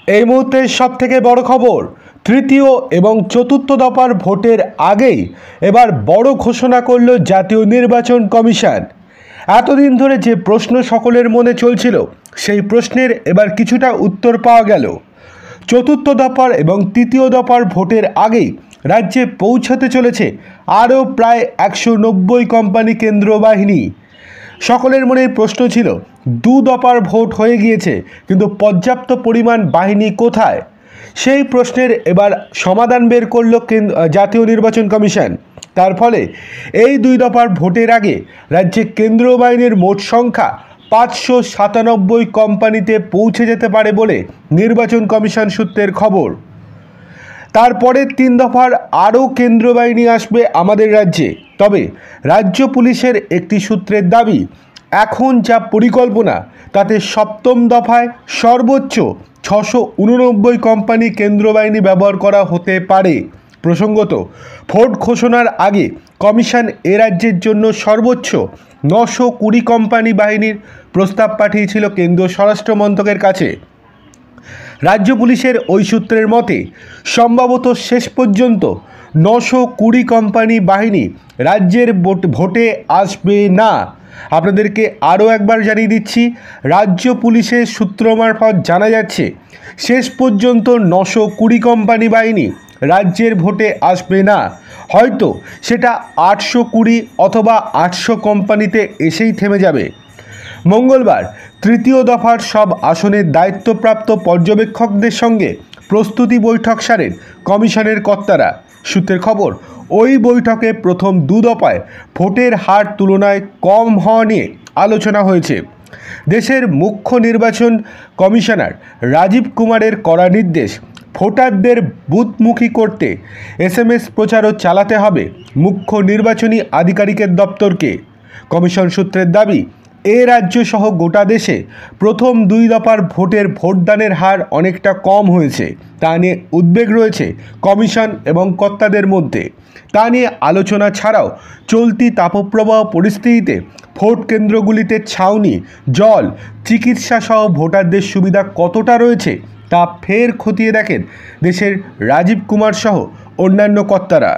এই মুহূর্তে সবথেকে বড় খবর, তৃতীয় এবং চতুর্থ দফার ভোটের আগেই এবার বড় ঘোষণা করল জাতীয় নির্বাচন কমিশন। এতদিন ধরে যে প্রশ্ন সকলের মনে চলছিল, সেই প্রশ্নের এবার কিছুটা উত্তর পাওয়া গেল। চতুর্থ দফার এবং তৃতীয় দফার ভোটের আগেই রাজ্যে পৌঁছাতে চলেছে আরও প্রায় 190 কোম্পানি কেন্দ্র বাহিনী। সকলের মনে প্রশ্ন ছিল, দু দফার ভোট হয়ে গিয়েছে, কিন্তু পর্যাপ্ত পরিমাণ বাহিনী কোথায়? সেই প্রশ্নের এবার সমাধান বের করল জাতীয় নির্বাচন কমিশন। তার ফলে এই দুই দফার ভোটের আগে রাজ্যে কেন্দ্রীয় বাহিনীর মোট সংখ্যা 597 কোম্পানিতে পৌঁছে যেতে পারে বলে নির্বাচন কমিশন সূত্রের খবর। তারপরে তিন দফার আরও কেন্দ্র বাহিনী আসবে আমাদের রাজ্যে। তবে রাজ্য পুলিশের একটি সূত্রের দাবি, এখন যা পরিকল্পনা তাতে সপ্তম দফায় সর্বোচ্চ 689 কোম্পানি কেন্দ্র বাহিনী ব্যবহার করা হতে পারে। প্রসঙ্গত, ভোট ঘোষণার আগে কমিশন এ রাজ্যের জন্য সর্বোচ্চ 920 কোম্পানি বাহিনীর প্রস্তাব পাঠিয়েছিল কেন্দ্রীয় স্বরাষ্ট্র মন্ত্রকের কাছে। রাজ্য পুলিশের ওই সূত্রের মতে সম্ভবত শেষ পর্যন্ত 920 কোম্পানি বাহিনী রাজ্যের ভোটে আসবে না। আপনাদেরকে আরও একবার জানিয়ে দিচ্ছি, রাজ্য পুলিশের সূত্র মারফত জানা যাচ্ছে শেষ পর্যন্ত 920 কোম্পানি বাহিনী রাজ্যের ভোটে আসবে না। হয়তো সেটা 820 অথবা 800 কোম্পানিতে এসেই থেমে যাবে। মঙ্গলবার তৃতীয় দফার সব আসনের দায়িত্বপ্রাপ্ত পর্যবেক্ষকদের সঙ্গে প্রস্তুতি বৈঠক সারেন কমিশনের কর্তারা। সূত্রের খবর, ওই বৈঠকে প্রথম দু দফায় ভোটের হার তুলনায় কম হওয়া নিয়ে আলোচনা হয়েছে। দেশের মুখ্য নির্বাচন কমিশনার রাজীব কুমারের কড়া নির্দেশ, ভোটারদের বুথমুখী করতে SMS প্রচারও চালাতে হবে মুখ্য নির্বাচনী আধিকারিকের দপ্তরকে। কমিশন সূত্রের দাবি, এ রাজ্য সহ গোটা দেশে প্রথম দুই দফার ভোটের ভোটদানের হার অনেকটা কম হয়েছে। তা নিয়ে উদ্বেগ রয়েছে কমিশন এবং কর্তাদের মধ্যে। তা নিয়ে আলোচনা ছাড়াও চলতি তাপপ্রবাহ পরিস্থিতিতে ভোট কেন্দ্রগুলিতে ছাউনি, জল, চিকিৎসা সহ ভোটারদের সুবিধা কতটা রয়েছে তা ফের খতিয়ে দেখেন দেশের রাজীব কুমার সহ অন্যান্য কর্তারা।